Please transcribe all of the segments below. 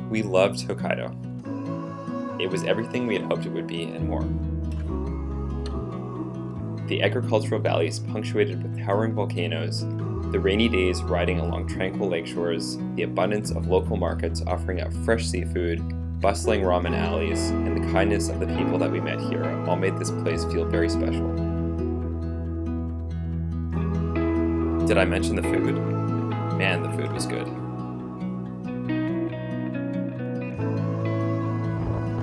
We loved Hokkaido. It was everything we had hoped it would be and more. The agricultural valleys punctuated with towering volcanoes, the rainy days riding along tranquil lake shores, the abundance of local markets offering up fresh seafood, bustling ramen alleys, and the kindness of the people that we met here all made this place feel very special. Did I mention the food? Man, the food was good.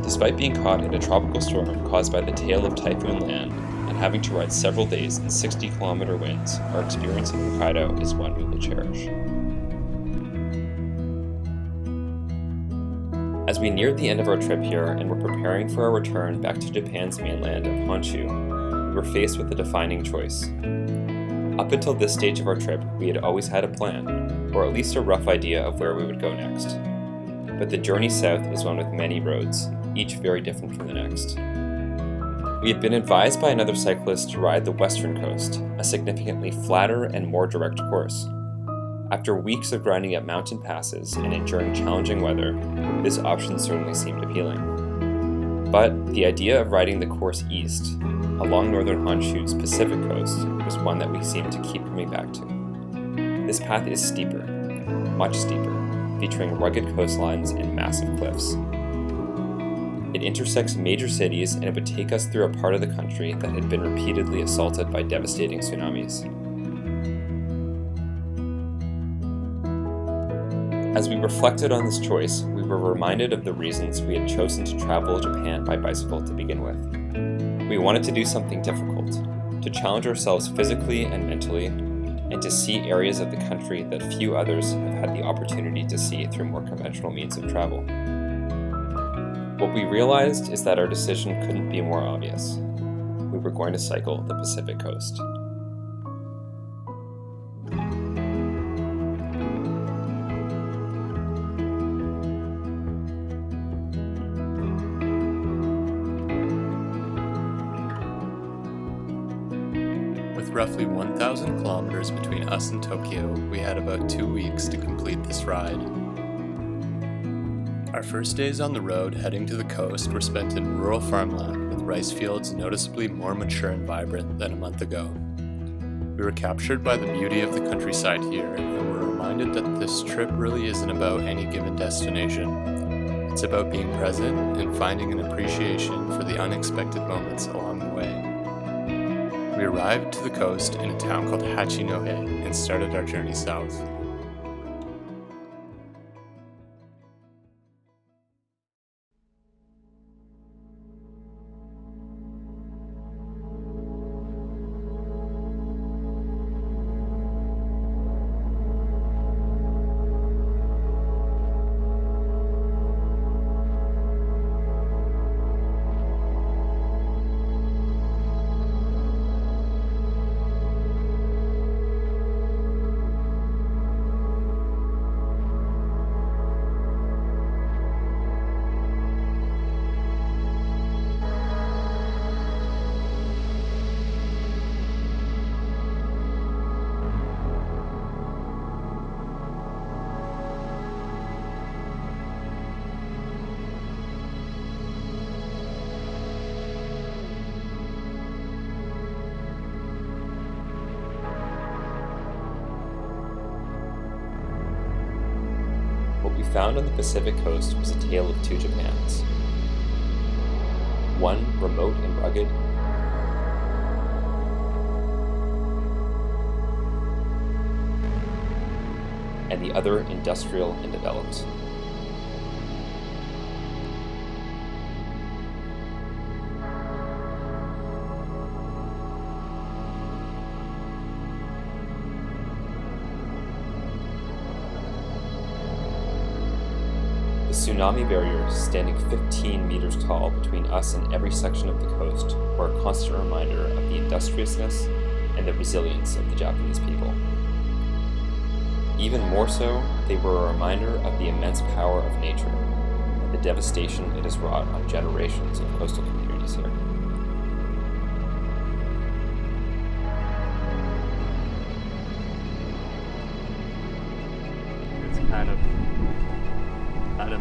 Despite being caught in a tropical storm caused by the tail of Typhoon Lan and having to ride several days in 60-kilometer winds, our experience in Hokkaido is one we will cherish. As we neared the end of our trip here and were preparing for our return back to Japan's mainland of Honshu, we were faced with a defining choice. Up until this stage of our trip, we had always had a plan, or at least a rough idea of where we would go next. But the journey south is one with many roads, each very different from the next. We had been advised by another cyclist to ride the western coast, a significantly flatter and more direct course. After weeks of grinding up mountain passes and enduring challenging weather, this option certainly seemed appealing. But the idea of riding the course east, along northern Honshu's Pacific coast, was one that we seemed to keep coming back to. This path is steeper, much steeper, featuring rugged coastlines and massive cliffs. It intersects major cities and it would take us through a part of the country that had been repeatedly assaulted by devastating tsunamis. As we reflected on this choice, we were reminded of the reasons we had chosen to travel Japan by bicycle to begin with. We wanted to do something difficult, to challenge ourselves physically and mentally, and to see areas of the country that few others have had the opportunity to see through more conventional means of travel. What we realized is that our decision couldn't be more obvious. We were going to cycle the Pacific coast. With roughly 1,000 kilometers between us and Tokyo, we had about 2 weeks to complete this ride. Our first days on the road heading to the coast were spent in rural farmland with rice fields noticeably more mature and vibrant than a month ago. We were captured by the beauty of the countryside here and were reminded that this trip really isn't about any given destination. It's about being present and finding an appreciation for the unexpected moments along the way. We arrived to the coast in a town called Hachinohe and started our journey south. What we found on the Pacific coast was a tale of two Japans. One remote and rugged, and the other industrial and developed. The tsunami barriers, standing 15 meters tall between us and every section of the coast, were a constant reminder of the industriousness and the resilience of the Japanese people. Even more so, they were a reminder of the immense power of nature and the devastation it has wrought on generations of coastal communities here. It's kind of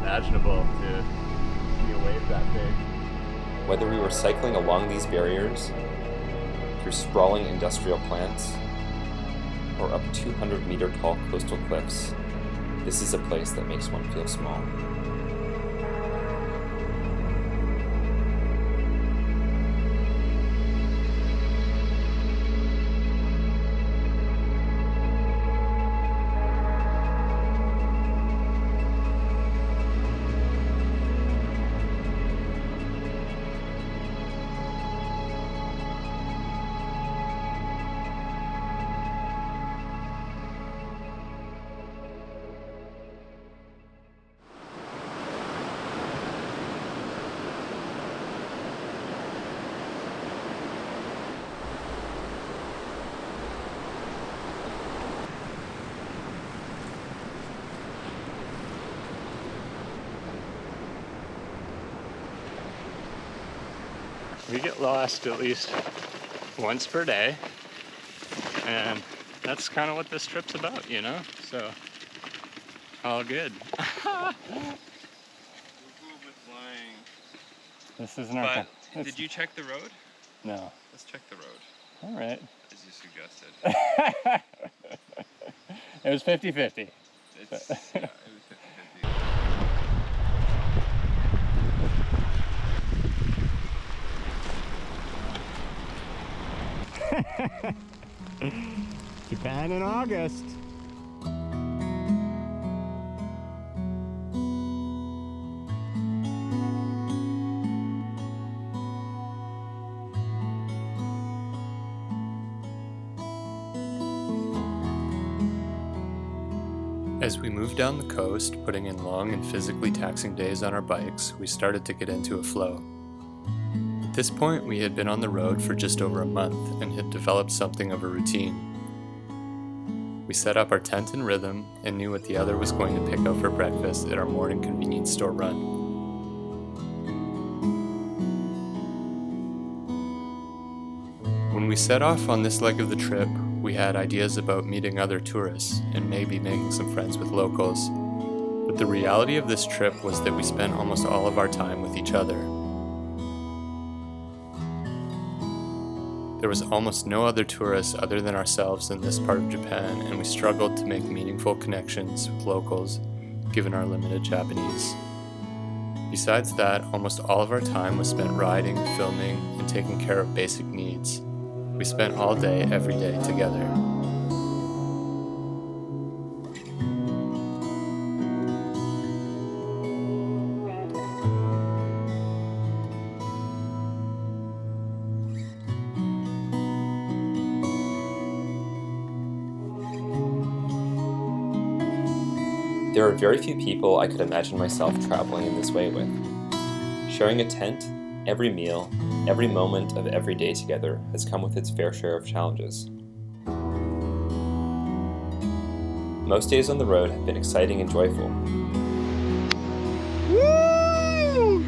unimaginable to see a wave that big. Whether we were cycling along these barriers, through sprawling industrial plants, or up 200-meter tall coastal cliffs, this is a place that makes one feel small. We get lost at least once per day, and that's kind of what this trip's about, you know? So, all good. This isn't our... But did you check the road? No. Let's check the road. All right. As you suggested. It was 50-50. It was 50-50. Japan in August. As we moved down the coast, putting in long and physically taxing days on our bikes, we started to get into a flow. At this point, we had been on the road for just over a month and had developed something of a routine. We set up our tent in rhythm and knew what the other was going to pick out for breakfast at our morning convenience store run. When we set off on this leg of the trip, we had ideas about meeting other tourists and maybe making some friends with locals. But the reality of this trip was that we spent almost all of our time with each other. There was almost no other tourists other than ourselves in this part of Japan, and we struggled to make meaningful connections with locals, given our limited Japanese. Besides that, almost all of our time was spent riding, filming, and taking care of basic needs. We spent all day, every day together. There are very few people I could imagine myself traveling in this way with. Sharing a tent, every meal, every moment of every day together has come with its fair share of challenges. Most days on the road have been exciting and joyful. Woo!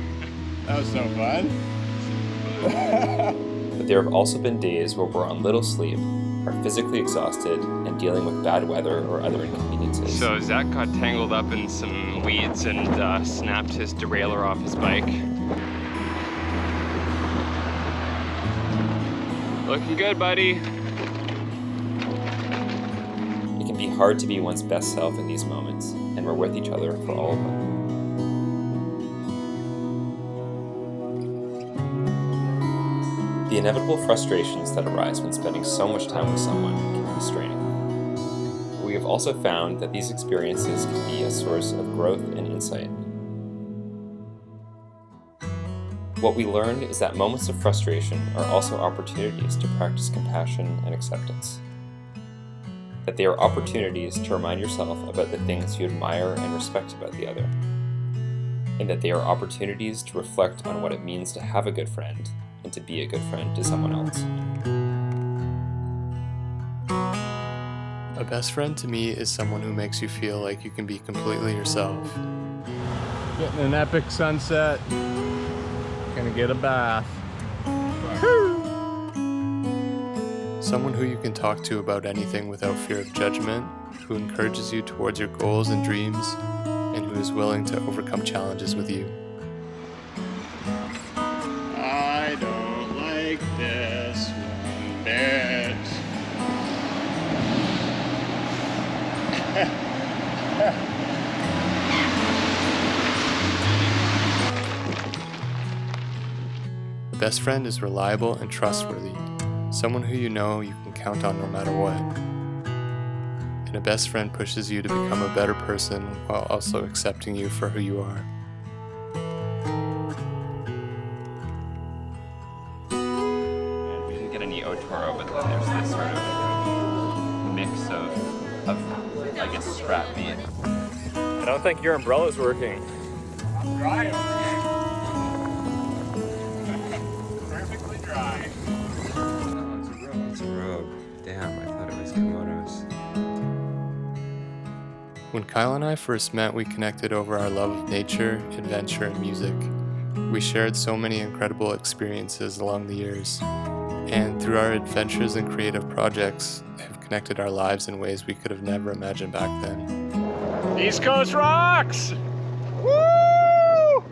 That was so fun. But there have also been days where we're on little sleep, are physically exhausted, and dealing with bad weather or other inconveniences. So Zach got tangled up in some weeds and snapped his derailleur off his bike. Looking good, buddy. It can be hard to be one's best self in these moments, and we're with each other for all of them. The inevitable frustrations that arise when spending so much time with someone can be straining. We have also found that these experiences can be a source of growth and insight. What we learned is that moments of frustration are also opportunities to practice compassion and acceptance. That they are opportunities to remind yourself about the things you admire and respect about the other. And that they are opportunities to reflect on what it means to have a good friend and to be a good friend to someone else. A best friend to me is someone who makes you feel like you can be completely yourself. Getting an epic sunset. Gonna get a bath. Someone who you can talk to about anything without fear of judgment, who encourages you towards your goals and dreams, and who who's willing to overcome challenges with you. I don't like this one bit. A best friend is reliable and trustworthy, someone who you know you can count on no matter what. And a best friend pushes you to become a better person while also accepting you for who you are. We didn't get any Otoro, but then there's this sort of mix of I guess, scrap meat. I don't think your umbrella's working. Dry. Perfectly dry. Oh, it's a rogue. Damn, I thought it was Komodo's. When Kyle and I first met, we connected over our love of nature, adventure, and music. We shared so many incredible experiences along the years, and through our adventures and creative projects, have connected our lives in ways we could have never imagined back then. East Coast rocks! Woo!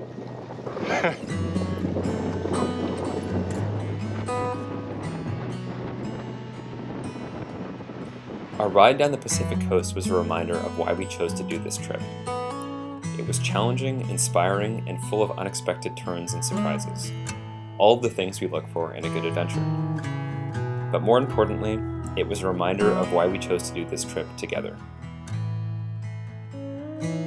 Our ride down the Pacific coast was a reminder of why we chose to do this trip. It was challenging, inspiring, and full of unexpected turns and surprises. All of the things we look for in a good adventure. But more importantly, it was a reminder of why we chose to do this trip together.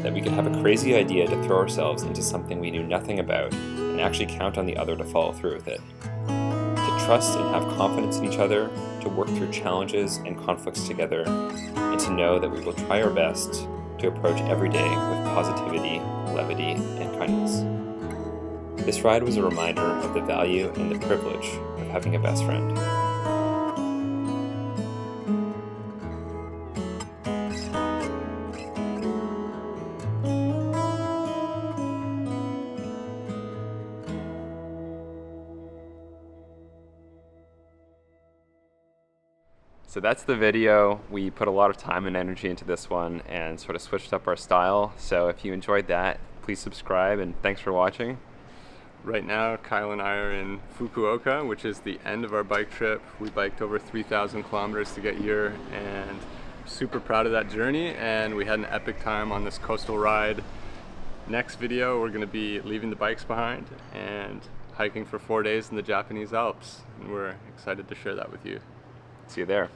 That we could have a crazy idea to throw ourselves into something we knew nothing about and actually count on the other to follow through with it. To trust and have confidence in each other, to work through challenges and conflicts together, and to know that we will try our best to approach every day with positivity, levity, and kindness. This ride was a reminder of the value and the privilege of having a best friend. So that's the video. We put a lot of time and energy into this one and sort of switched up our style. So if you enjoyed that, please subscribe and thanks for watching. Right now, Kyle and I are in Fukuoka, which is the end of our bike trip. We biked over 3,000 kilometers to get here and super proud of that journey, and we had an epic time on this coastal ride. Next video, we're gonna be leaving the bikes behind and hiking for 4 days in the Japanese Alps, and we're excited to share that with you. See you there.